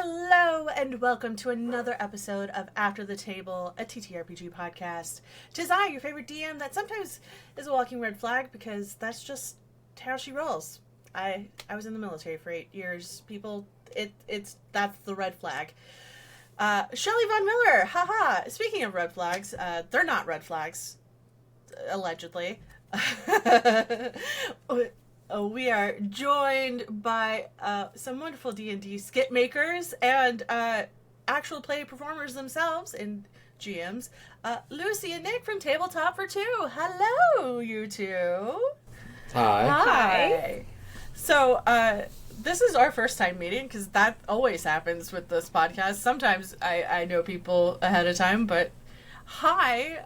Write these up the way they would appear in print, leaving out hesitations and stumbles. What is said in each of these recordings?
Hello and welcome to another episode of After the Table, a TTRPG podcast. 'Tis I, your favorite DM, that sometimes is a walking red flag because that's just how she rolls. I was in the military for 8 years. People, that's the red flag. Shelly Von Miller, haha. Speaking of red flags, they're not red flags, allegedly. We are joined by some wonderful D&D skit makers and actual play performers themselves and GMs. Lucy and Nick from Tabletop for Two. Hello, you two. Hi. So, this is our first time meeting because that always happens with this podcast. Sometimes I know people ahead of time, but hi.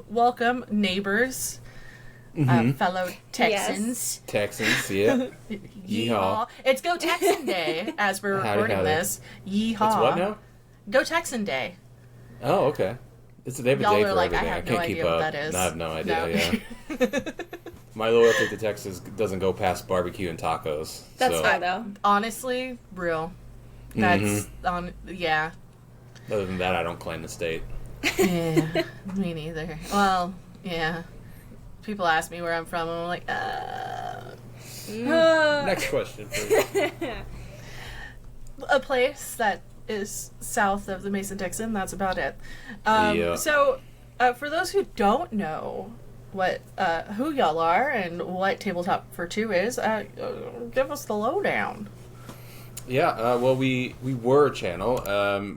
Welcome, neighbors. Fellow Texans. Yes. Texans, yeah. Yeehaw. It's Go Texan Day as we're recording this. Yeehaw. It's what now? Go Texan Day. Oh, okay. They have a Y'all day are for like, everything. I have can't no keep idea up. what that is. I have no idea, No. yeah. My loyalty to Texas doesn't go past barbecue and tacos. That's so. fine, though. Honestly, real. That's, yeah. Other than that, I don't claim the state. Yeah, me neither. Well, yeah. People ask me where I'm from, and I'm like, Next question, please. A place that is south of the Mason-Dixon, that's about it. Yeah. So, for those who don't know what who y'all are and what Tabletop for Two is, give us the lowdown. Yeah, well, we were a channel.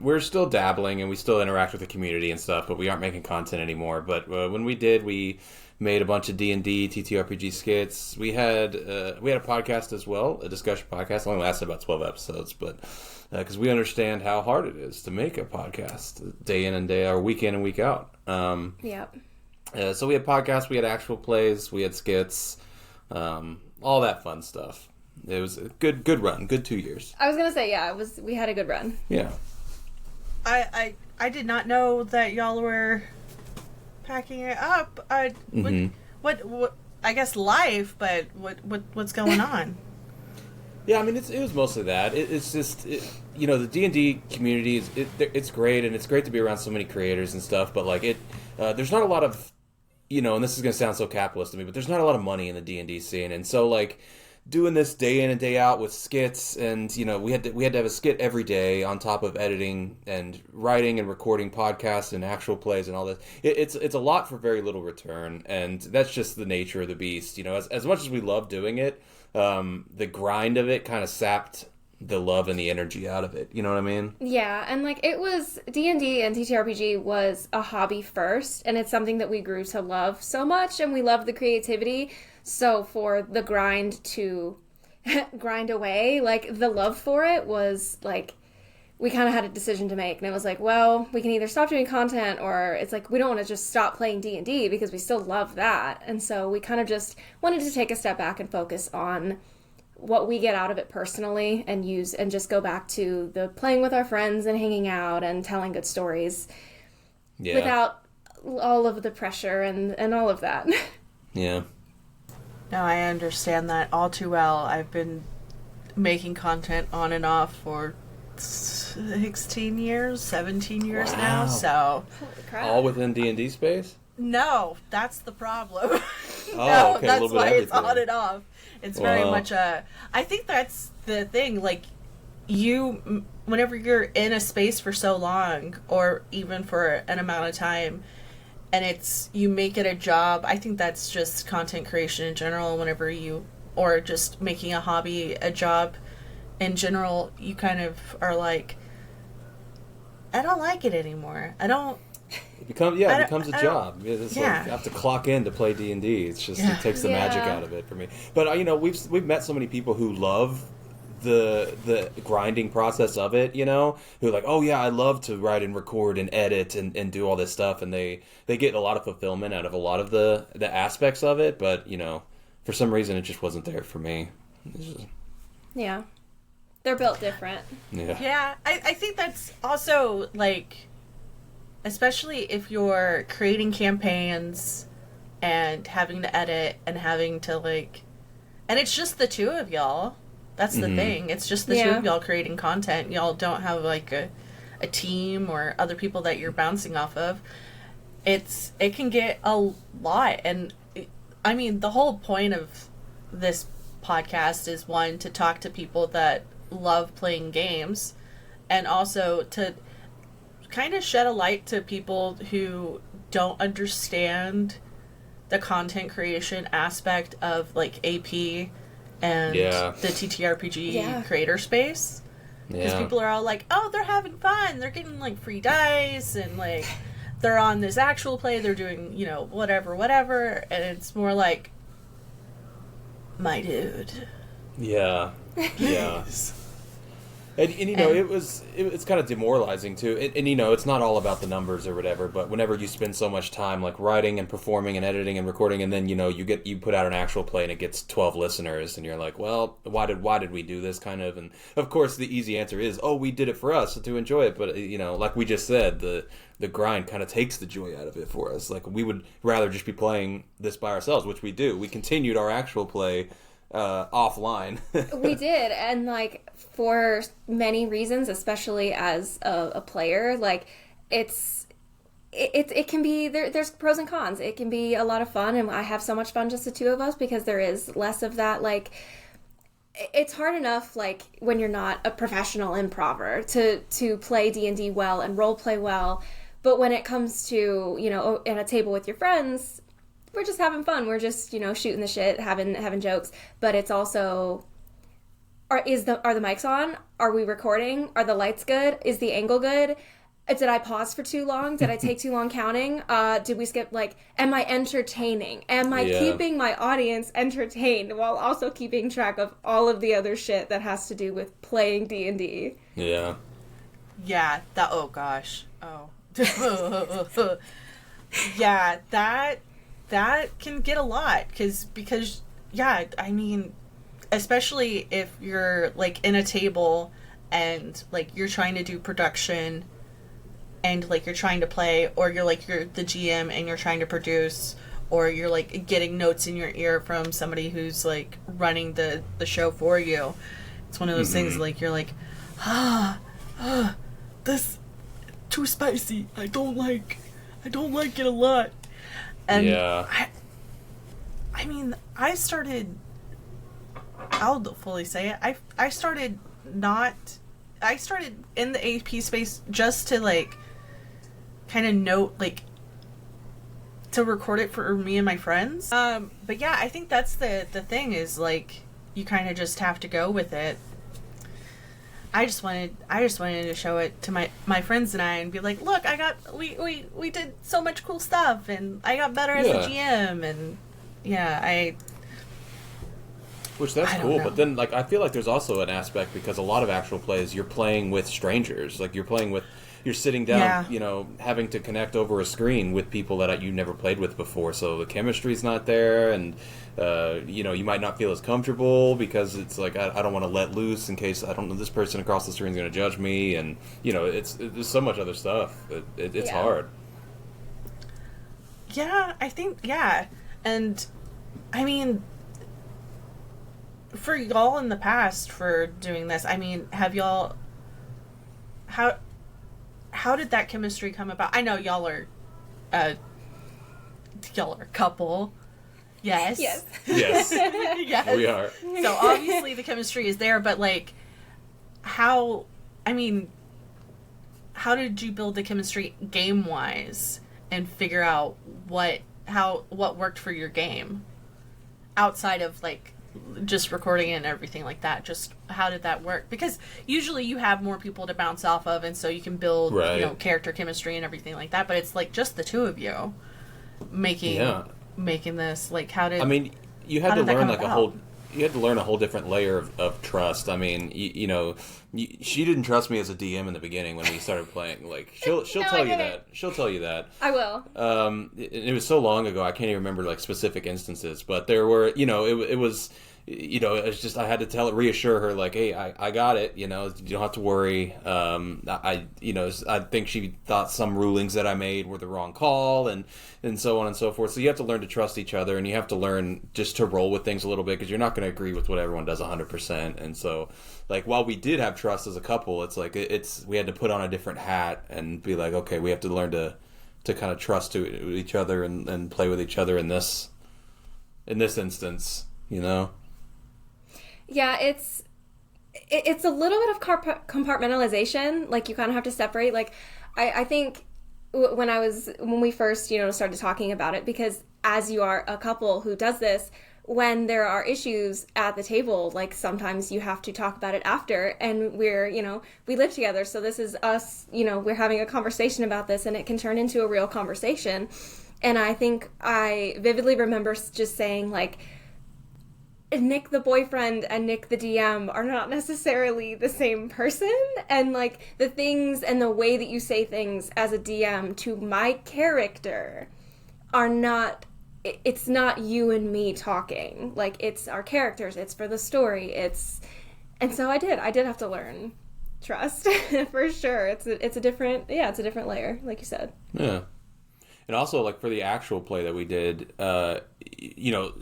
We're still dabbling, and we still interact with the community and stuff, but we aren't making content anymore. But when we did, we made a bunch of D&D, TTRPG skits. We had a podcast as well, a discussion podcast. It only lasted about 12 episodes, but because we understand how hard it is to make a podcast day in and day out, or week in and week out. Yep. So we had podcasts, we had actual plays, we had skits, all that fun stuff. It was a good run, good 2 years. I was gonna say, yeah, we had a good run. Yeah. I did not know that y'all were packing it up. What I guess life, but what's going on? Yeah, I mean, it was mostly that. It's just, the D&D community, it's great, and it's great to be around so many creators and stuff, but, like, there's not a lot of, and this is going to sound so capitalist to me, but there's not a lot of money in the D&D scene, and so, like, doing this day in and day out with skits, and, we had to have a skit every day on top of editing and writing and recording podcasts and actual plays and all this. It's a lot for very little return, and that's just the nature of the beast. As much as we love doing it, the grind of it kind of sapped the love and the energy out of it. You know what I mean? Yeah, and like it was D&D and TTRPG was a hobby first, and it's something that we grew to love so much, and we love the creativity. So for the grind to grind away, like the love for it was like we kind of had a decision to make, and it was like, well, we can either stop doing content, or it's like we don't want to just stop playing D&D because we still love that. And so we kind of just wanted to take a step back and focus on what we get out of it personally and just go back to the playing with our friends and hanging out and telling good stories without all of the pressure and all of that. Yeah. No, I understand that all too well. I've been making content on and off for 16 years, 17 years now, so... Holy crap. All within D&D space? No, that's the problem. Oh, okay, that's why it's on and off. It's very much I think that's the thing, like, whenever you're in a space for so long, or even for an amount of time, and you make it a job, I think that's just content creation in general, or just making a hobby a job in general, you kind of are like, I don't like it anymore. It becomes a job. It's like you have to clock in to play D&D. It's just it takes the magic out of it for me. But we've met so many people who love the grinding process of it. Who are like, oh yeah, I love to write and record and edit and do all this stuff, and they get a lot of fulfillment out of a lot of the aspects of it. But for some reason, it just wasn't there for me. Yeah, they're built different. Yeah, I think that's also like, especially if you're creating campaigns and having to edit and having to and it's just the two of y'all. That's the thing. It's just the two of y'all creating content. Y'all don't have like a team or other people that you're bouncing off of. It can get a lot. And I mean, the whole point of this podcast is, one, to talk to people that love playing games, and also to kind of shed a light to people who don't understand the content creation aspect of like AP and the TTRPG creator space. Because people are all like, oh, they're having fun, they're getting like free dice, and like they're on this actual play, they're doing, you know, whatever, and it's more like, my dude. Yeah. And you know, it's kind of demoralizing too. And you know, it's not all about the numbers or whatever, but whenever you spend so much time like writing and performing and editing and recording, and then you know you put out an actual play and it gets 12 listeners, and you're like, well, why did we do this kind of? And of course, the easy answer is, oh, we did it for us to enjoy it. But you know, like we just said, the grind kind of takes the joy out of it for us. Like we would rather just be playing this by ourselves, which we do. We continued our actual play offline. We did, and like for many reasons, especially as a player, like it can be there's pros and cons. It can be a lot of fun, and I have so much fun just the two of us, because there is less of that. Like, it's hard enough, like when you're not a professional improver, to play D&D well and role play well, but when it comes to, you know, at a table with your friends, we're just having fun. We're just, you know, shooting the shit, having jokes. But it's also, are the mics on? Are we recording? Are the lights good? Is the angle good? Did I pause for too long? Did I take too long counting? Did we skip? Like, am I entertaining? Am I keeping my audience entertained while also keeping track of all of the other shit that has to do with playing D&D? Yeah. Yeah. Oh gosh. Oh. Yeah. That can get a lot, because yeah, I mean, especially if you're like in a table and like you're trying to do production and like you're trying to play, or you're the GM and you're trying to produce, or you're like getting notes in your ear from somebody who's like running the show for you. It's one of those things like you're like, this too spicy. I don't like it a lot. And I mean, I'll fully say it, I started in the AP space just to like kind of note, like, to record it for me and my friends. But yeah, I think that's the thing, is like you kind of just have to go with it. I just wanted to show it to my friends and I, and be like, look, we did so much cool stuff, and I got better as a GM, and which that's cool. But then, like, I feel like there's also an aspect, because a lot of actual plays you're playing with strangers, like you're sitting down, you know, having to connect over a screen with people that you never played with before, so the chemistry's not there, and you know, you might not feel as comfortable because it's like, I don't want to let loose in case I don't know, this person across the screen is going to judge me, and you know, there's so much other stuff. It's hard. Yeah, I think, and I mean, for y'all in the past for doing this, I mean, have y'all, how did that chemistry come about? I know y'all are a couple. Yes. Yes. Yes. We are. So obviously the chemistry is there, but like, how did you build the chemistry game-wise and figure out what worked for your game outside of like just recording it and everything like that? Just how did that work? Because usually you have more people to bounce off of, and so you can build you know, character chemistry and everything like that, but it's like just the two of you making this. Like, how did, I mean, you had to learn like a whole different layer of trust. I mean, you know, she didn't trust me as a DM in the beginning when we started playing. Like, she'll tell you that. She'll tell you that. I will. It was so long ago, I can't even remember like specific instances, but there were, you know, it was it's just I had to reassure her like, hey, I got it. You don't have to worry. I think she thought some rulings that I made were the wrong call, and so on and so forth. So you have to learn to trust each other, and you have to learn just to roll with things a little bit, because you're not going to agree with what everyone does 100%. And so, like, while we did have trust as a couple, it's like we had to put on a different hat and be like, okay, we have to learn to kind of trust to each other and play with each other in this instance, Yeah, it's a little bit of compartmentalization. Like, you kind of have to separate. Like, I think when we first, started talking about it, because as you are a couple who does this, when there are issues at the table, like, sometimes you have to talk about it after, and we live together, so this is us, we're having a conversation about this, and it can turn into a real conversation. And I think I vividly remember just saying, like, Nick the boyfriend and Nick the DM are not necessarily the same person, and like the things and the way that you say things as a DM to my character are not, it's not you and me talking. Like, it's our characters, it's for the story, and so I did have to learn trust for sure. It's a different layer, like you said. Yeah. And also, like, for the actual play that we did,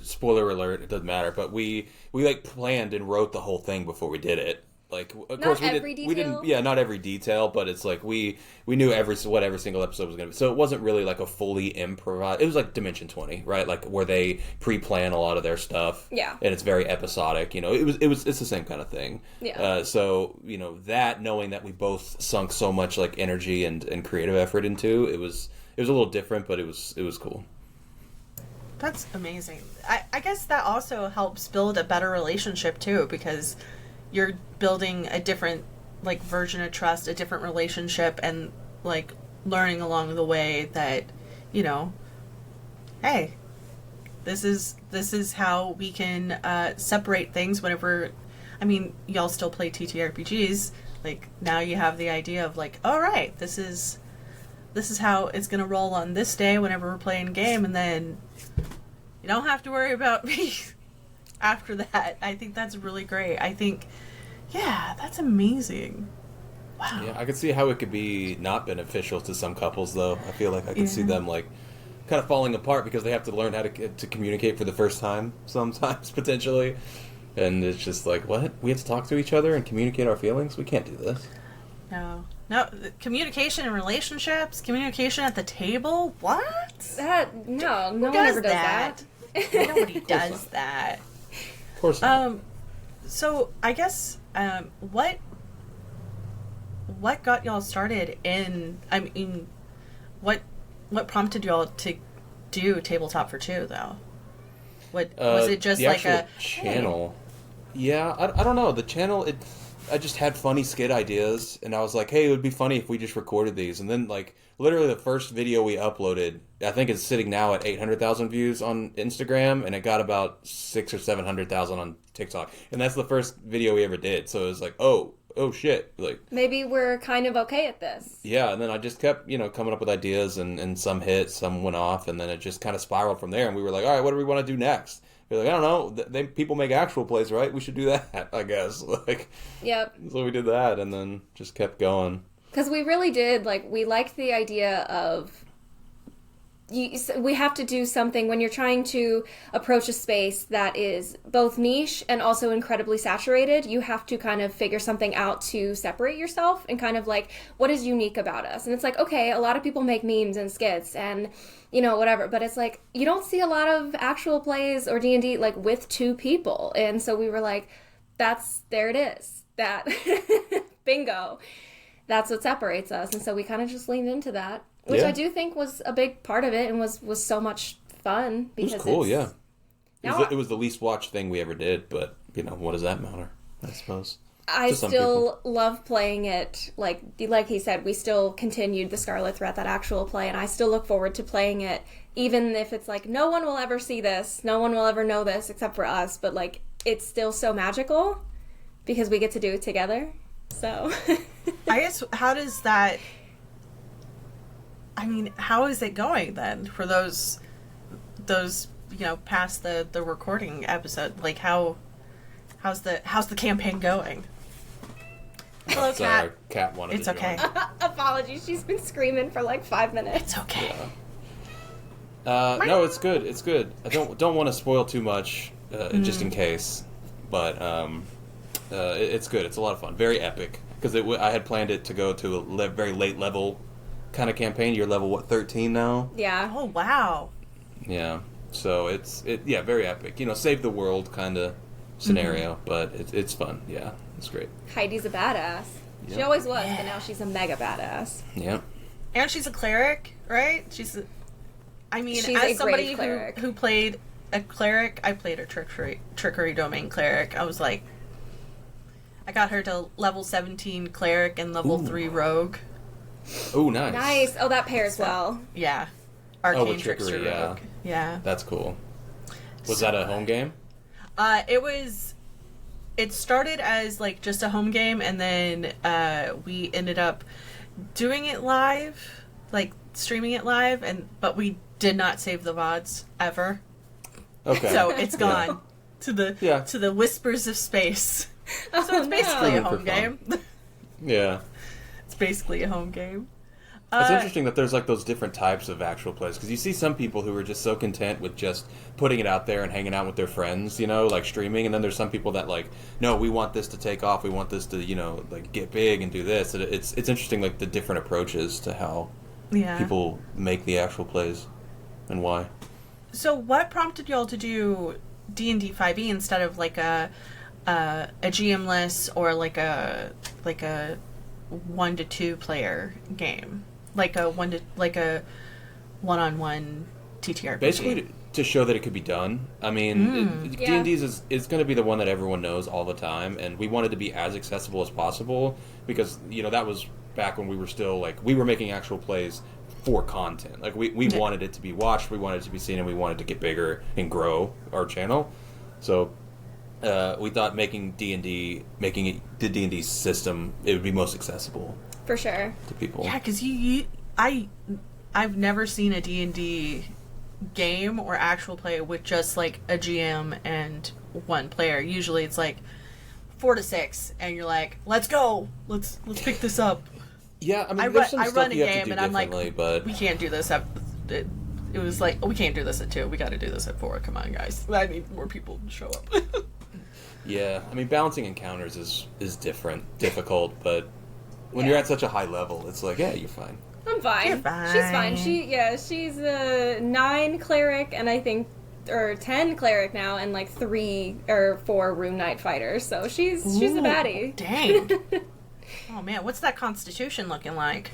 spoiler alert, it doesn't matter, but we like planned and wrote the whole thing before we did it. Like, of course, we didn't, not every detail, but it's like we knew what every single episode was going to be. So it wasn't really like a fully improvised. It was like Dimension 20, right? Like, where they pre-plan a lot of their stuff. Yeah. And it's very episodic. It's the same kind of thing. Yeah. So that, knowing that we both sunk so much like energy and creative effort into, it was a little different, but it was cool. That's amazing. I guess that also helps build a better relationship too, because you're building a different like version of trust, a different relationship, and like learning along the way that, hey, this is how we can separate things whenever, y'all still play TTRPGs. Like, now you have the idea of like, all right, this is how it's going to roll on this day whenever we're playing a game, and then you don't have to worry about me after that. I think that's really great. I think, yeah, that's amazing. Wow. Yeah, I could see how it could be not beneficial to some couples, though. I feel like I could see them, like, kind of falling apart because they have to learn how to communicate for the first time sometimes, potentially. And it's just like, what? We have to talk to each other and communicate our feelings? We can't do this. No, communication in relationships, communication at the table. What? No one ever does that. Nobody does that. Of course not. So I guess what got y'all started in? What prompted y'all to do Tabletop for Two, though? What was it? Just like a channel? Hey. Yeah, I don't know. The channel, I just had funny skit ideas, and I was like, hey, it would be funny if we just recorded these. And then, like, literally the first video we uploaded, I think it's sitting now at 800,000 views on Instagram, and it got about 600,000 or 700,000 on TikTok. And that's the first video we ever did. So it was like, oh shit. Like, maybe we're kind of okay at this. Yeah, and then I just kept, coming up with ideas, and some hit, some went off, and then it just kind of spiraled from there. And we were like, all right, what do we want to do next? We're like, I don't know. People make actual plays, right? We should do that, I guess. Like, yep. So we did that, and then just kept going. Because we really did, like, we liked the idea of we have to do something when you're trying to approach a space that is both niche and also incredibly saturated. You have to kind of figure something out to separate yourself and kind of like, what is unique about us? And it's like, okay, a lot of people make memes and skits and whatever, but it's like, you don't see a lot of actual plays or D&D like with two people. And so we were like, there it is, that bingo, that's what separates us. And so we kind of just leaned into that, which I do think was a big part of it and was so much fun. Because it was cool, yeah. It was the least watched thing we ever did, but what does that matter, I suppose. I still love playing it. Like he said, we still continued the Scarlet Threat, that actual play, and I still look forward to playing it, even if it's like, no one will ever see this, no one will ever know this except for us, but like, it's still so magical because we get to do it together. So I guess, how is it going then for those past the recording episode? Like, how How's the campaign going? Hello, Cat. Cat wanted It's to okay. join. Apologies, she's been screaming for like 5 minutes. It's okay. No, it's good. It's good. I don't want to spoil too much, just in case. But it's good. It's a lot of fun. Very epic. Because I had planned it to go to a very late level kind of campaign. You're level, 13 now? Yeah. Oh, wow. Yeah. So it's very epic. Save the world kind of scenario. But it's fun. Yeah, it's great. Heidi's a badass. Yep. She always was, but now she's a mega badass. Yeah. And she's a cleric, right? She's as somebody who played a cleric, I played a trickery domain cleric. I was like, I got her to level 17 cleric and level 3 rogue. Oh, nice. Nice. Oh, that pairs well. Yeah. Arcane with trickery, trickster yeah. rogue. Yeah. That's cool. Was that a home game? It started as like just a home game, and then we ended up doing it live, like streaming it live, but we did not save the VODs ever. Okay. So it's gone to the whispers of space. So it's basically a home game. Yeah. It's basically a home game. It's interesting that there's like those different types of actual plays, because you see some people who are just so content with just putting it out there and hanging out with their friends, like streaming, and then there's some people that like, no, we want this to take off, we want this to, like get big and do this. And it's interesting, like the different approaches to how people make the actual plays and why. So what prompted y'all to do D&D 5e instead of like a GM-less or like a 1 to 2 player game, like a one-on-one TTRPG? Basically, to show that it could be done. I mean, D&D's is going to be the one that everyone knows all the time, and we wanted to be as accessible as possible because that was back when we were still like we were making actual plays for content. Like we wanted it to be watched, we wanted it to be seen, and we wanted to get bigger and grow our channel. So we thought making the D&D system, it would be most accessible For sure. to people. Yeah, because I've never seen a D&D game or actual play with just like a GM and one player. Usually it's like 4 to 6, and you're like, let's go, let's pick this up. Yeah, I mean, I there's some run stuff a you have to game do and I'm like, differently, but we can't do this it was like, we can't do this at 2, we got to do this at 4. Come on, guys, I need more people to show up. yeah, I mean, balancing encounters is difficult, but when you're at such a high level, it's like, yeah, you're fine. I'm fine. You're fine. She's fine. She's a 9 cleric and I think or 10 cleric now, and like 3 or 4 rune knight fighters. So she's a baddie. Dang. Oh man, what's that constitution looking like?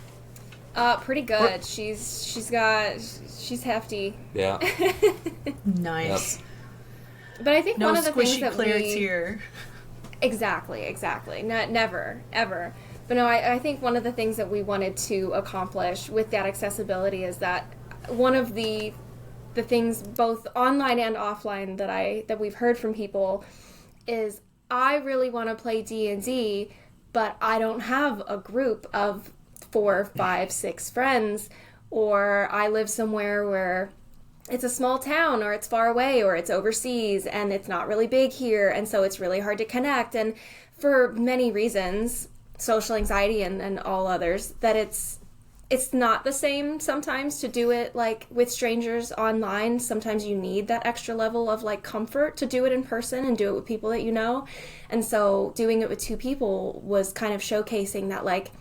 Pretty good. She's hefty. Yeah. Nice. Yep. But I think No one of the things squishy that clerics here. Exactly. Never, ever. But no, I think one of the things that we wanted to accomplish with that accessibility is that one of the things both online and offline that we've heard from people is I really want to play D&D, but I don't have a group of 4, 5, 6 friends, or I live somewhere where it's a small town, or it's far away, or it's overseas, and it's not really big here, and so it's really hard to connect. And for many reasons, social anxiety and all others, that it's not the same sometimes to do it like with strangers online. Sometimes you need that extra level of like comfort to do it in person and do it with people that you know. And so doing it with 2 people was kind of showcasing that like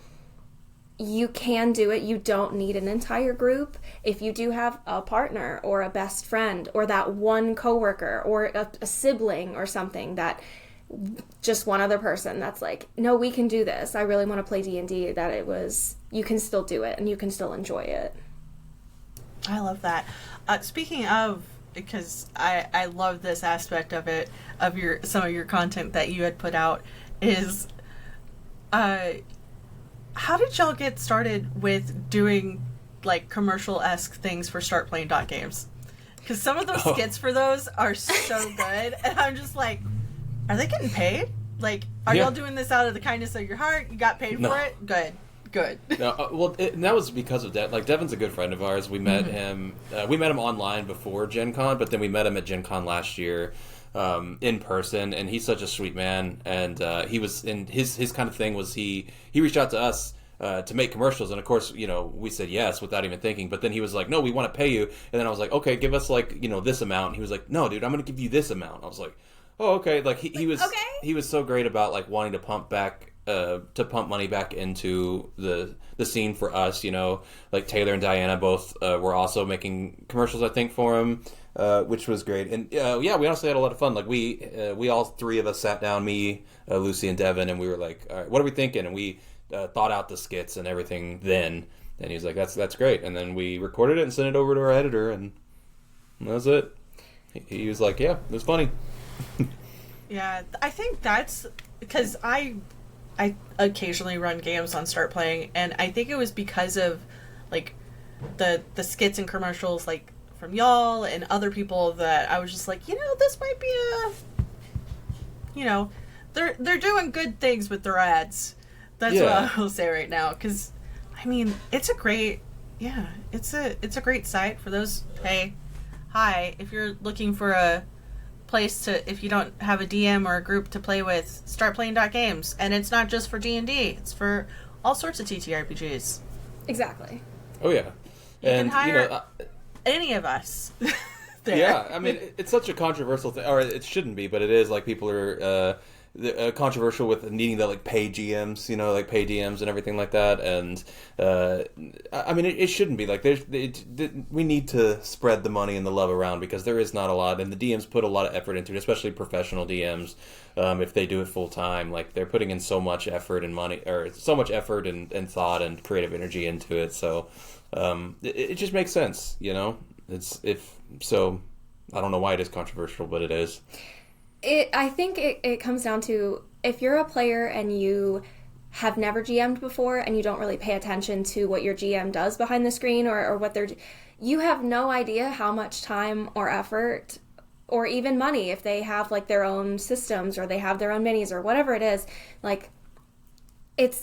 you can do it. You don't need an entire group. If you do have a partner or a best friend or that one coworker or a sibling or something, that just one other person that's like, no, we can do this, I really want to play D&D, that you can still do it and you can still enjoy it. I love that. Speaking of, because I love this aspect of it, of some of your content that you had put out, is how did y'all get started with doing like commercial-esque things for Start Playing Games? Because some of those skits for those are so good, and I'm just like, are they getting paid? Like, are y'all doing this out of the kindness of your heart? You got paid for it? Good. No, and that was because of that. Like, Devin's a good friend of ours. We met him. We met him online before Gen Con, but then we met him at Gen Con last year. in person, and he's such a sweet man. And he was in his kind of thing was he reached out to us to make commercials, and of course, we said yes without even thinking. But then he was like, "No, we want to pay you." And then I was like, "Okay, give us like this amount." And he was like, "No, dude, I'm going to give you this amount." I was like, "Oh, okay." Like he was okay. He was so great about like wanting to pump money back into the scene for us. Like Taylor and Diana both were also making commercials, I think, for him. Which was great, and yeah, we honestly had a lot of fun. Like we all three of us sat down, me, Lucy, and Devin, and we were like, "All right, what are we thinking?" And we thought out the skits and everything. Then, and he was like, "That's great." And then we recorded it and sent it over to our editor, and that was it. He was like, "Yeah, it was funny." Yeah, I think that's because I occasionally run games on Start Playing, and I think it was because of like the skits and commercials like from y'all and other people that I was just like, this might be they're doing good things with their ads. That's what I will say right now, because I mean it's a great great site for those. Hey, hi, if you're looking for a place if you don't have a DM or a group to play with, startplaying.games, and it's not just for D&D, it's for all sorts of TTRPGs. Exactly. Oh yeah, and hire any of us. There. Yeah, I mean it's such a controversial thing, or it shouldn't be, but it is. Like people are controversial with needing to like pay GMs, like pay DMs and everything like that. And I mean it shouldn't be like we need to spread the money and the love around, because there is not a lot, and the DMs put a lot of effort into it, especially professional DMs. If they do it full time, like they're putting in so much effort and money, or so much effort and thought and creative energy into it. So it just makes sense, I don't know why it is controversial, but it is. I think it comes down to, if you're a player and you have never GM'd before and you don't really pay attention to what your GM does behind the screen or what you have no idea how much time or effort or even money, if they have like their own systems or they have their own minis or whatever it is, like it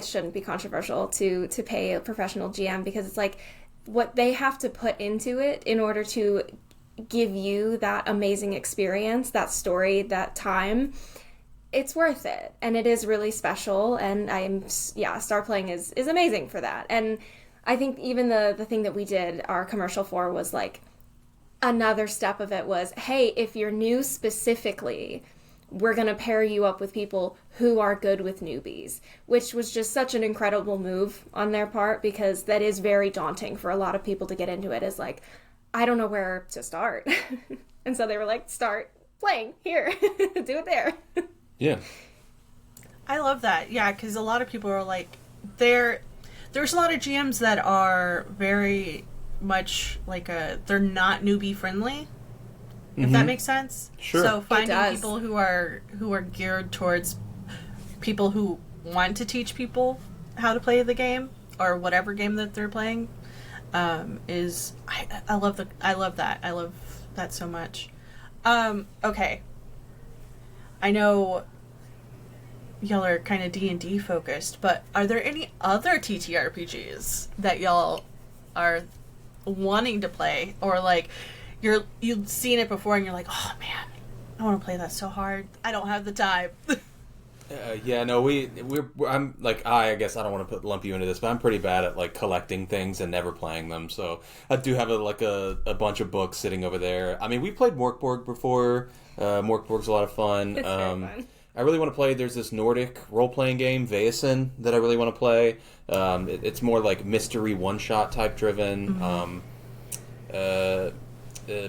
shouldn't be controversial to pay a professional GM, because it's like what they have to put into it in order to give you that amazing experience, that story, that time. It's worth it, and it is really special, and Star Playing is amazing for that. And I think even the thing that we did our commercial for was like another step of it was, hey, if you're new specifically, we're going to pair you up with people who are good with newbies, which was just such an incredible move on their part, because that is very daunting for a lot of people to get into it. Is like, I don't know where to start. And so they were like, start playing here. Do it there. Yeah. I love that. Yeah, because a lot of people are like, there's a lot of GMs that are very much like they're not newbie friendly. If that makes sense. Sure. So finding people who are geared towards people who want to teach people how to play the game or whatever game that they're playing is I love that. I love that so much. Okay. I know y'all are kind of D&D focused, but are there any other TTRPGs that y'all are wanting to play, or like you've seen it before and you're like, oh man, I want to play that so hard, I don't have the time? I'm like, I guess I don't want to lump you into this, but I'm pretty bad at like collecting things and never playing them. So I do have a bunch of books sitting over there. I mean, we played Morkborg before. Morkborg's a lot of fun. It's very fun. I really want to play. There's this Nordic role-playing game, Vaesen, that I really want to play. It's more like mystery one-shot type driven.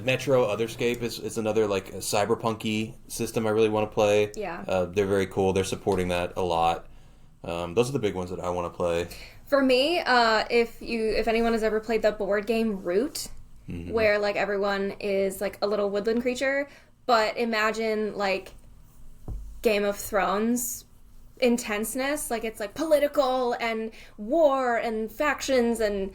Metro Otherscape is another like cyberpunky system I really want to play. Yeah. They're very cool. They're supporting that a lot. Those are the big ones that I want to play. For me, if anyone has ever played the board game Root, where like everyone is like a little woodland creature, but imagine like Game of Thrones intenseness, like it's like political and war and factions and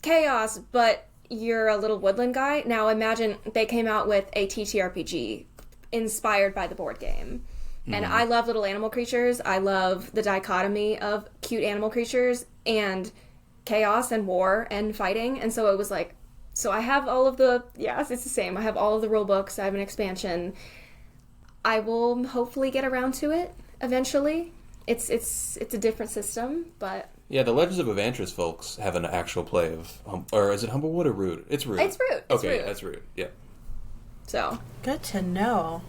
chaos, but you're a little woodland guy. Now imagine they came out with a TTRPG inspired by the board game. And I love little animal creatures. I love the dichotomy of cute animal creatures and chaos and war and fighting. And so it was like, So I have all of the, yes, it's the same. I have all of the rule books. I have an expansion. I will hopefully get around to it eventually. It's a different system, but... Yeah, the Legends of Evantris folks have an actual play of... or is it Humblewood or Root? It's Root. It's Root. Okay, that's Root. Yeah. So. Good to know.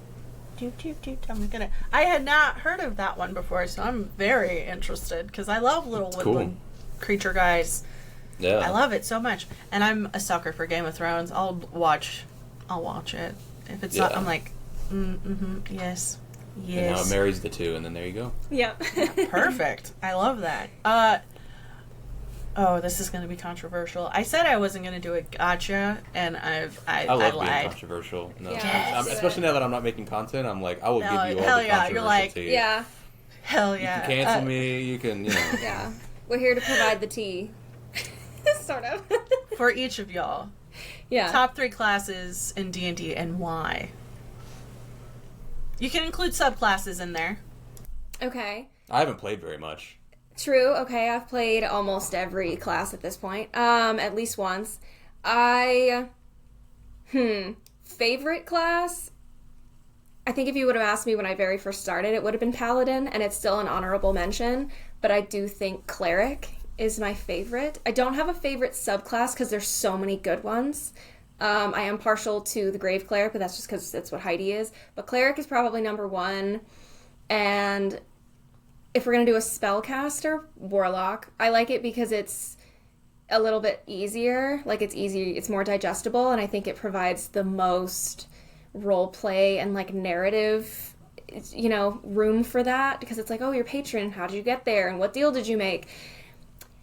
I had not heard of that one before, so I'm very interested, because I love little woodland creature guys. Yeah. I love it so much. And I'm a sucker for Game of Thrones. I'll watch it. If it's not, I'm like, yes. Yes. And now it marries the two, and then there you go. Yeah. Perfect. I love that. Oh, this is going to be controversial. I said I wasn't going to do a gotcha, and I love lied. being controversial. No, Yes. especially now that I'm not making content, I'm like, I will give you all the hell yeah. controversial You're like, tea. Yeah. Hell yeah. You can cancel me. You can, Yeah. We're here to provide the tea. Sort of. For each of y'all. Yeah. Top 3 classes in D&D and why. You can include subclasses in there. Okay. I haven't played very much. True. Okay, I've played almost every class at this point. At least once. Favorite class? I think if you would have asked me when I very first started, it would have been Paladin, and it's still an honorable mention, but I do think Cleric is my favorite. I don't have a favorite subclass because there's so many good ones. I am partial to the Grave Cleric, but that's just because that's what Heidi is. But Cleric is probably number 1, and if we're going to do a spellcaster, Warlock. I like it because it's a little bit easier. Like, it's easy, it's more digestible, and I think it provides the most role play and, like, narrative, room for that. Because it's like, oh, your patron, how did you get there? And what deal did you make?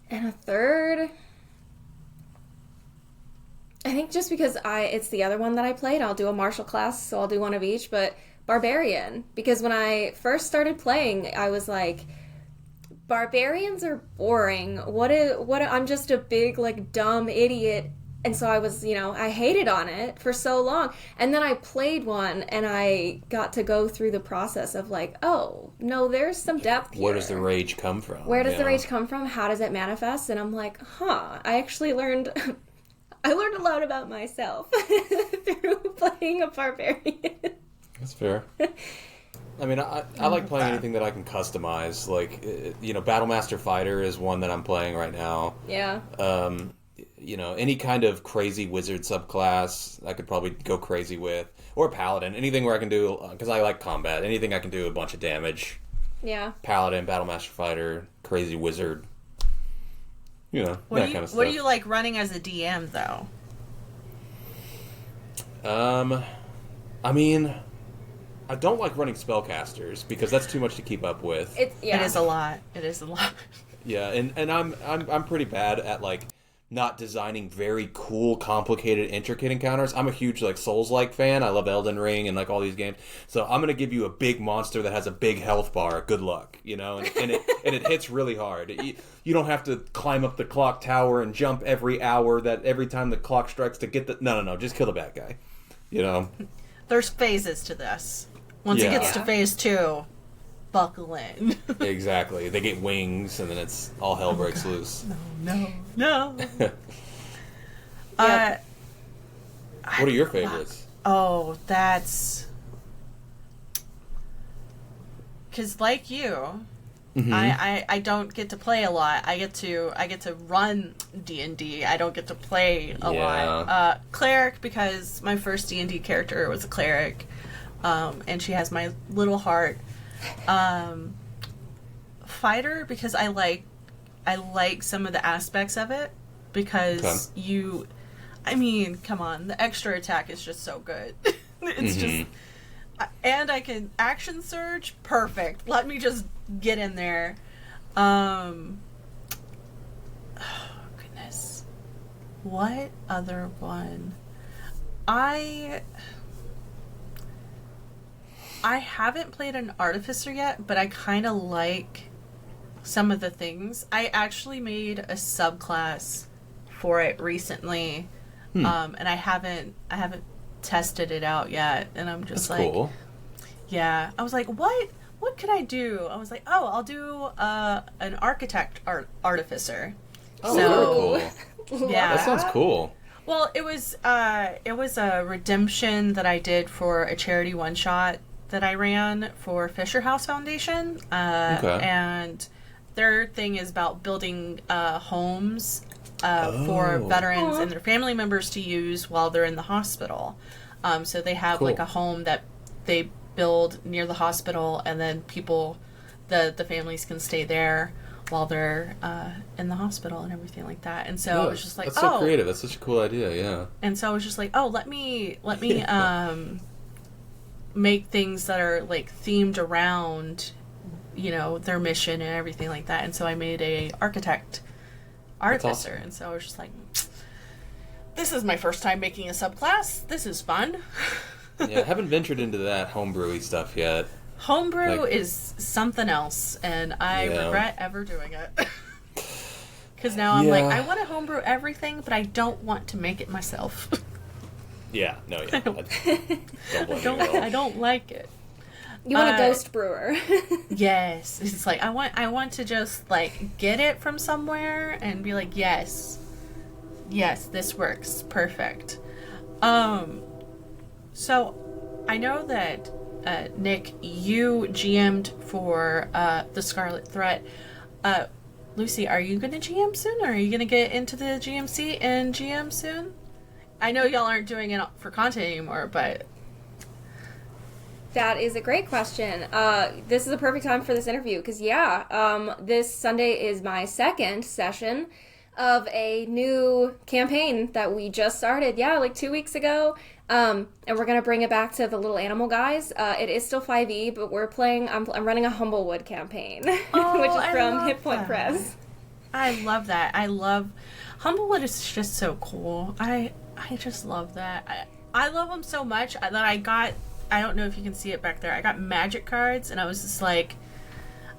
And a third... I think just because it's the other one that I played, I'll do a martial class, so I'll do one of each, but... Barbarian, because when I first started playing, I was like, barbarians are boring. I'm just a big, like, dumb idiot. And so I was, I hated on it for so long. And then I played one, and I got to go through the process of, like, oh, no, there's some depth here. Where does the rage come from? Where does the rage come from? How does it manifest? And I'm like, I actually learned... I learned a lot about myself through playing a barbarian. That's fair. I mean, I like playing anything that I can customize. Like, Battlemaster Fighter is one that I'm playing right now. Yeah. Any kind of crazy wizard subclass I could probably go crazy with. Or Paladin. Anything where I can do, because I like combat, anything I can do a bunch of damage. Yeah. Paladin, Battlemaster Fighter, crazy wizard. That kind of stuff. What do you like running as a DM, though? I mean... I don't like running spellcasters because that's too much to keep up with. It is a lot. Yeah, and I'm pretty bad at, like, not designing very cool, complicated, intricate encounters. I'm a huge, like, Souls-like fan. I love Elden Ring and, like, all these games. So I'm gonna give you a big monster that has a big health bar. Good luck, and it hits really hard. You don't have to climb up the clock tower and jump every hour every time the clock strikes to get the... No, just kill the bad guy. There's phases to this. Once it gets to phase 2, buckle in. Exactly. They get wings, and then it's all hell breaks loose. No. What are your favorites? Oh, that's... Because like you, I don't get to play a lot. I get to run D&D. I don't get to play a lot. Cleric, because my first D&D character was a cleric. And she has my little heart. Fighter, because I like some of the aspects of it, because come on, the extra attack is just so good. It's just, and I can action surge, perfect. Let me just get in there. Oh goodness, what other one? I haven't played an Artificer yet, but I kind of like some of the things. I actually made a subclass for it recently, and I haven't tested it out yet. And I'm just That's cool. Yeah. I was like, what could I do? I was like, oh, I'll do an Architect Artificer. Oh, very cool. Yeah. That sounds cool. Well, it was a redemption that I did for a charity one shot that I ran for Fisher House Foundation, Okay. and their thing is about building homes for veterans and their family members to use while they're in the hospital. So they have Cool. like a home that they build near the hospital, and then people, the families can stay there while they're in the hospital and everything like that. And so I was just like, that's so creative. That's such a cool idea. Yeah. And so I was just like, oh, let me make things that are like themed around, you know, their mission and everything like that. And so I made a architect artificer. Awesome. And so I was just like, this is my first time making a subclass. This is fun. Yeah, I haven't ventured into that homebrewy stuff yet. Homebrew is something else, and I regret ever doing it. Because now I'm like, I want to homebrew everything, but I don't want to make it myself. Yeah, no, yeah. I don't like it. You want a ghost brewer. Yes. It's like, I want to just, like, get it from somewhere and be like, yes, this works. Perfect. So, I know that Nick, you GM'd for the Scarlet Threat. Lucy, are you going to GM soon? Or are you going to get into the GMC and GM soon? I know y'all aren't doing it for content anymore, but... That is a great question. This is a perfect time for this interview because, this Sunday is my second session of a new campaign that we just started, like 2 weeks ago. And we're going to bring it back to the little animal guys. It is still 5e, but we're playing, I'm running a Humblewood campaign, which is from Hit Point Press. I love that. Humblewood is just so cool. I just love that. I love them so much that I don't know if you can see it back there. I got magic cards, and I was just like,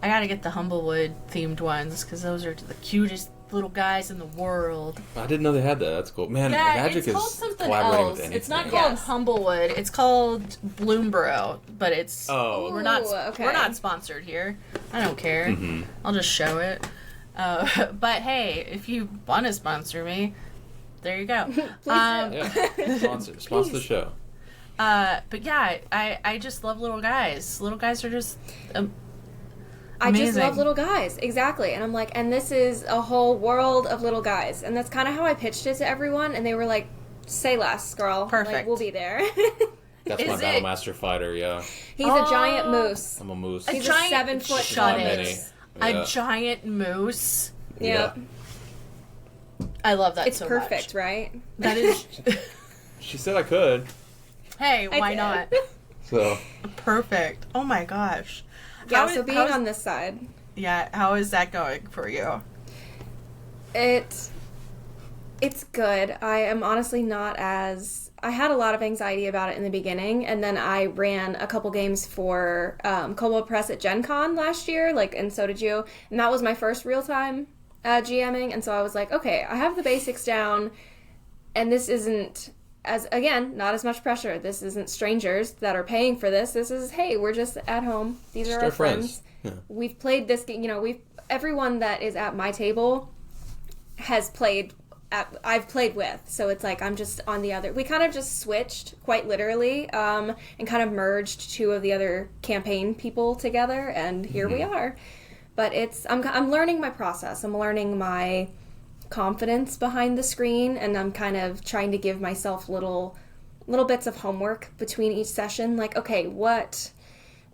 I gotta get the Humblewood themed ones, because those are the cutest little guys in the world. I didn't know they had that. That's cool. Man, Yeah, Magic it's called is something collaborating else. with anything. It's not called Humblewood. It's called Bloomborough, but it's... Oh. We're not okay. We're not sponsored here. I don't care. Mm-hmm. I'll just show it. But hey, if you want to sponsor me, there you go. Yeah. Sponsor the show. But yeah, I just love little guys. Little guys are just I just amazing. love little guys. Exactly. And I'm like, and this is a whole world of little guys. And that's kind of how I pitched it to everyone. And they were like, say less, girl. Perfect. Like, we'll be there. That's my Battlemaster fighter, yeah. He's a giant moose. I'm a moose. He's a giant 7-foot shut tall it. moose. Yeah. A giant moose. Yeah. I love that It's so perfect, much. right? That is... She said I could. Hey, I why did. not? So. Perfect. Oh my gosh. Yeah, so being on this side. Yeah, how is that going for you? It's good. I am honestly not as... I had a lot of anxiety about it in the beginning, and then I ran a couple games for Kobold Press at Gen Con last year, and so did you. And that was my first real-time GMing, and so I was like, okay, I have the basics down, and this isn't... not as much pressure. This isn't strangers that are paying for this. This is, hey, we're just at home. These are our friends. Yeah. We've played this game. Everyone that is at my table has played. I've played with. So it's like I'm just on the other. We kind of just switched, quite literally, and kind of merged two of the other campaign people together, and here we are. But I'm learning my process. I'm learning my confidence behind the screen, and I'm kind of trying to give myself little bits of homework between each session, like, okay, what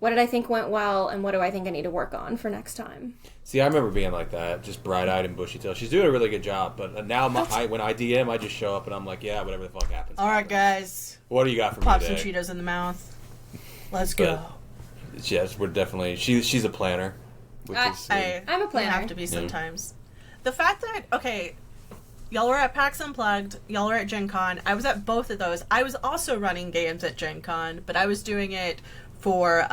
did I think went well, and what do I think I need to work on for next time? See, I remember being like that, just bright-eyed and bushy-tailed. She's doing a really good job, but now when I DM, I just show up and I'm like, yeah, whatever the fuck happens. All right, guys. What do you got for Pop me some today? Cheetos in the mouth. Let's go. Yes, we're definitely... She's a planner. Which is, I'm a planner. You have to be sometimes. The fact that, okay, y'all were at PAX Unplugged, y'all were at Gen Con. I was at both of those. I was also running games at Gen Con, but I was doing it for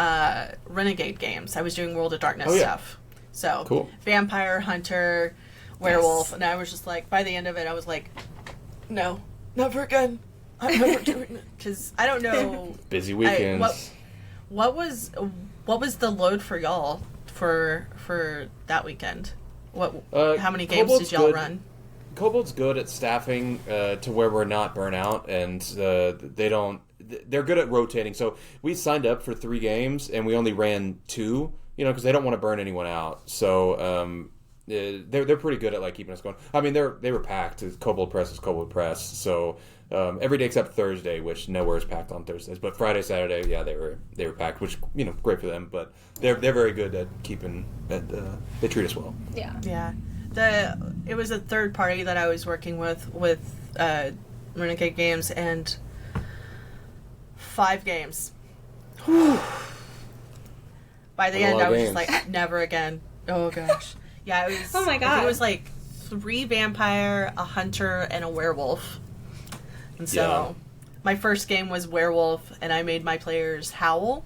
Renegade games. I was doing World of Darkness stuff. So, cool. Vampire, Hunter, Werewolf, and I was just like, by the end of it, I was like, no, never again. I'm never doing it. Because I don't know. Busy weekends. What was the load for y'all for that weekend? How many games Kobold's did y'all good. run? Kobold's good at staffing to where we're not burnout, and they're good at rotating. So we signed up for 3 games, and we only ran 2, because they don't want to burn anyone out. So they're pretty good at like keeping us going. I mean, they were packed. Kobold Press is Kobold Press. So every day except Thursday, which nowhere is packed on Thursdays. But Friday, Saturday, yeah, they were packed, which great for them. But they're very good at keeping. They treat us well. Yeah. Yeah. It was a third party that I was working with Renegade Games, and 5 games. By the end, I was just like, never again. Oh gosh. Yeah, it was. Oh my god. I think it was like 3 vampire, a hunter, and a werewolf. And so, my first game was werewolf, and I made my players howl.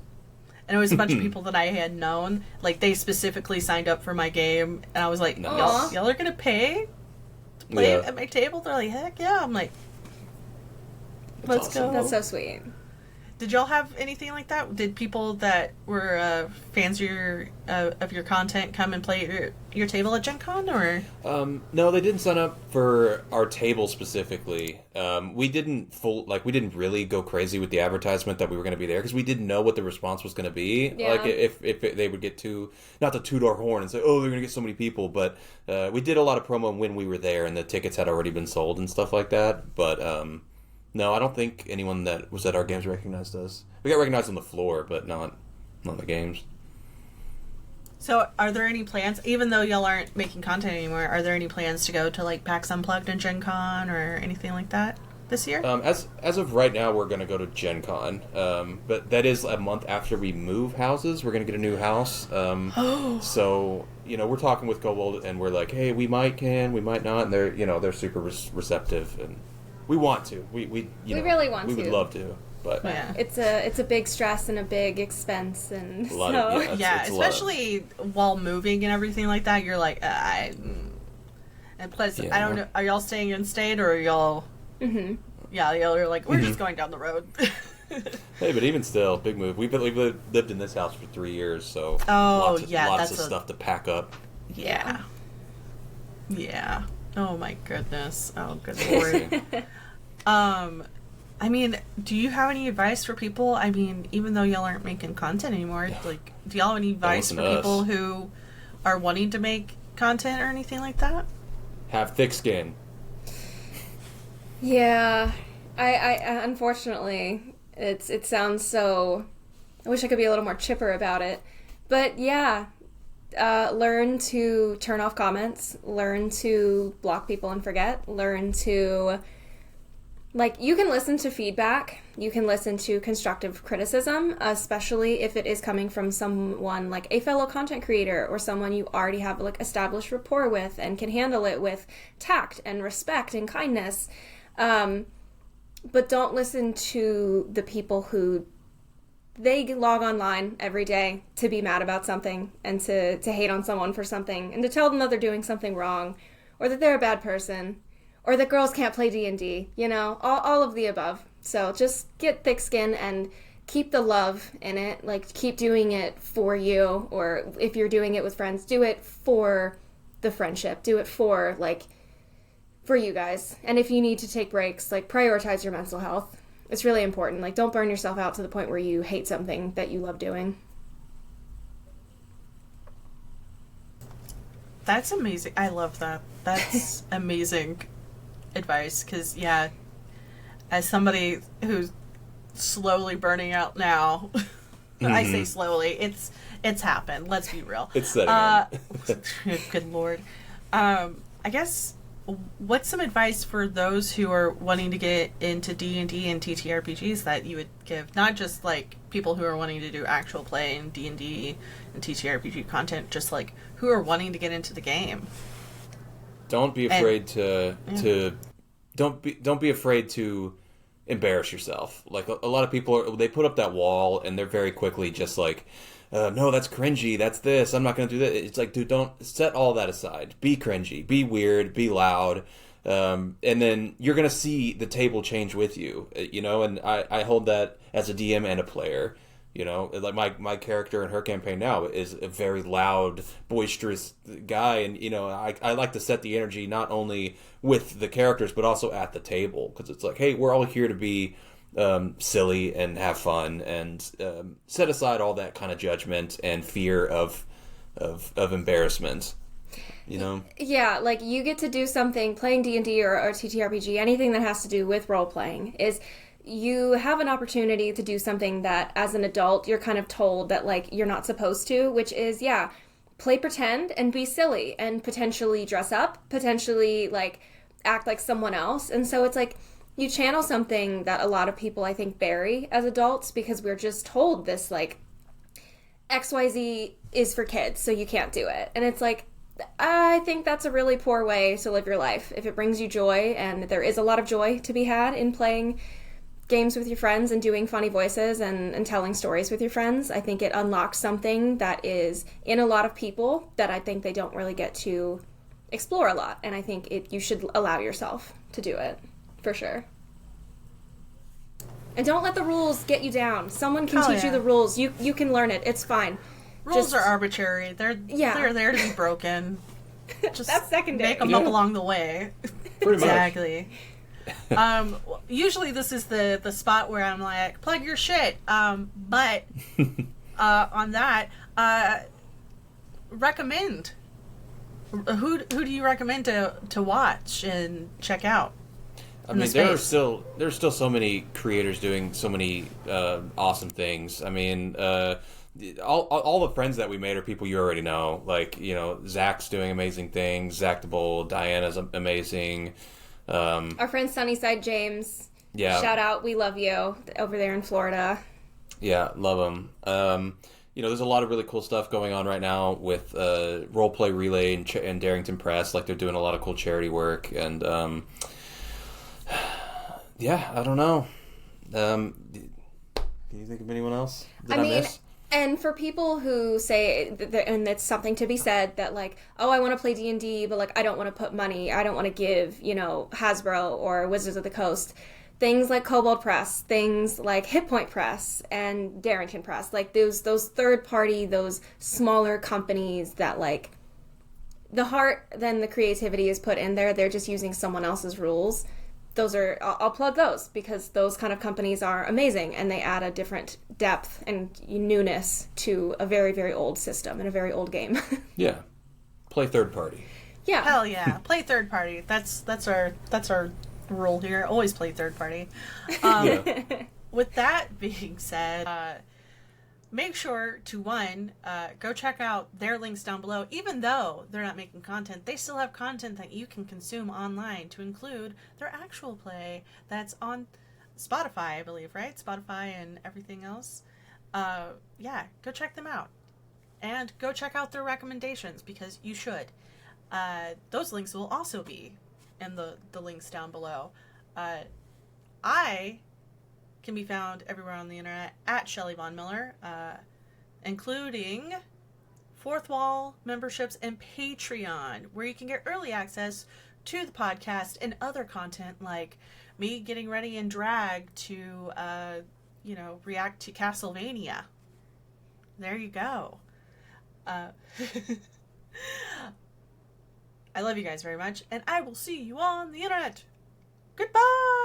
And it was a bunch of people that I had known. Like, they specifically signed up for my game. And I was like, y'all are going to pay to play at my table? They're like, heck yeah. I'm like, let's go. That's so sweet. Did y'all have anything like that? Did people that were fans of your content come and play your table at Gen Con, or? No, they didn't sign up for our table specifically. We didn't really go crazy with the advertisement that we were going to be there because we didn't know what the response was going to be. Yeah. Like if they would get not to toot our horn and say, oh, they're going to get so many people, but we did a lot of promo when we were there and the tickets had already been sold and stuff like that. But no, I don't think anyone that was at our games recognized us. We got recognized on the floor, but not the games. So, are there any plans, even though y'all aren't making content anymore, are there any plans to go to, like, PAX Unplugged and Gen Con or anything like that this year? As of right now, we're going to go to Gen Con. But that is a month after we move houses. We're going to get a new house. So, we're talking with Kobold, and we're like, hey, we might not. And they're super receptive, and we want to. We really want to. We would love to. But yeah. It's a big stress and a big expense, and it's especially while moving and everything like that. You're like, and plus, I don't know. Are y'all staying in state or are y'all? Mm-hmm. Yeah, y'all are like, we're just going down the road. Hey, but even still, big move. We've lived in this house for 3 years, so lots of stuff to pack up. Yeah. Yeah. Oh my goodness. Oh good lord. I mean, do you have any advice for people? I mean, even though y'all aren't making content anymore, like, do y'all have any advice for people who are wanting to make content or anything like that? Have thick skin. Yeah, I unfortunately, it sounds so. I wish I could be a little more chipper about it, but yeah, learn to turn off comments, learn to block people and forget, learn to. Like, you can listen to feedback, you can listen to constructive criticism, especially if it is coming from someone like a fellow content creator or someone you already have, like, established rapport with and can handle it with tact and respect and kindness. But don't listen to the people who they log online every day to be mad about something and to hate on someone for something and to tell them that they're doing something wrong or that they're a bad person. Or that girls can't play D&D, all of the above. So just get thick skin and keep the love in it. Like, keep doing it for you. Or if you're doing it with friends, do it for the friendship. Do it for you guys. And if you need to take breaks, like, prioritize your mental health. It's really important. Like, don't burn yourself out to the point where you hate something that you love doing. That's amazing. I love that. That's amazing advice, because as somebody who's slowly burning out now, I say slowly, it's happened, let's be real. It's setting in. Good lord. I guess, what's some advice for those who are wanting to get into D&D and TTRPGs that you would give, not just like people who are wanting to do actual play in D&D and TTRPG content, just like who are wanting to get into the game? Don't be afraid don't be afraid to embarrass yourself. Like, a lot of people they put up that wall and they're very quickly just like, no, that's cringy, that's this, I'm not going to do that. It's like, dude, don't set all that aside. Be cringy, be weird, be loud, and then you're going to see the table change with you, and I hold that as a DM and a player. You know, like my character in her campaign now is a very loud, boisterous guy, and you know, I like to set the energy not only with the characters but also at the table, because it's like, hey, we're all here to be silly and have fun, and set aside all that kind of judgment and fear of embarrassment. You know? Yeah, like you get to do something playing D&D or TTRPG, anything that has to do with role playing is you have an opportunity to do something that as an adult you're kind of told that like you're not supposed to, which is play pretend and be silly and potentially dress up, potentially like act like someone else. And so it's like you channel something that a lot of people I think bury as adults because we're just told this like XYZ is for kids, so you can't do it. And it's like, I think that's a really poor way to live your life. If it brings you joy, and there is a lot of joy to be had in playing games with your friends and doing funny voices and telling stories with your friends, I think it unlocks something that is in a lot of people that I think they don't really get to explore a lot. And I think you should allow yourself to do it, for sure. And don't let the rules get you down. Someone can teach you the rules. You can learn it. It's fine. Rules are arbitrary. They're there to be broken. Just that's secondary. Make them up along the way. Pretty much. Exactly. Usually this is the spot where I'm like, plug your shit. But on that, recommend. Who do you recommend to watch and check out? I mean, there's still so many creators doing so many awesome things. I mean, all the friends that we made are people you already know. Like, you know, Zach's doing amazing things. Zach the Bold, Diana's amazing. Our friend Sunnyside James. Yeah. Shout out, we love you over there in Florida. Yeah, love him. You know, there's a lot of really cool stuff going on right now with Roleplay Relay and Darrington Press. Like, they're doing a lot of cool charity work. And, yeah, I don't know. Can you think of anyone else? Did I miss? And for people who say, and it's something to be said, that like, oh, I want to play D&D, but like, I don't want to put money, I don't want to give, you know, Hasbro or Wizards of the Coast, things like Kobold Press, things like Hit Point Press and Darrington Press, like those third party, those smaller companies that like, the heart, then the creativity is put in there, they're just using someone else's rules. Those are, I'll plug those because those kind of companies are amazing and they add a different depth and newness to a very, very old system and a very old game. Yeah. Play third party. Yeah. Hell yeah. Play third party. That's our rule here. Always play third party. With that being said, make sure to go check out their links down below. Even though they're not making content, they still have content that you can consume online, to include their actual play that's on Spotify, I believe, right? Spotify and everything else. Yeah, go check them out. And go check out their recommendations, because you should. Those links will also be in the links down below. I can be found everywhere on the internet at Shelly Von Miller, including Fourth Wall memberships and Patreon, where you can get early access to the podcast and other content like me getting ready in drag to, react to Castlevania. There you go. I love you guys very much, and I will see you on the internet. Goodbye!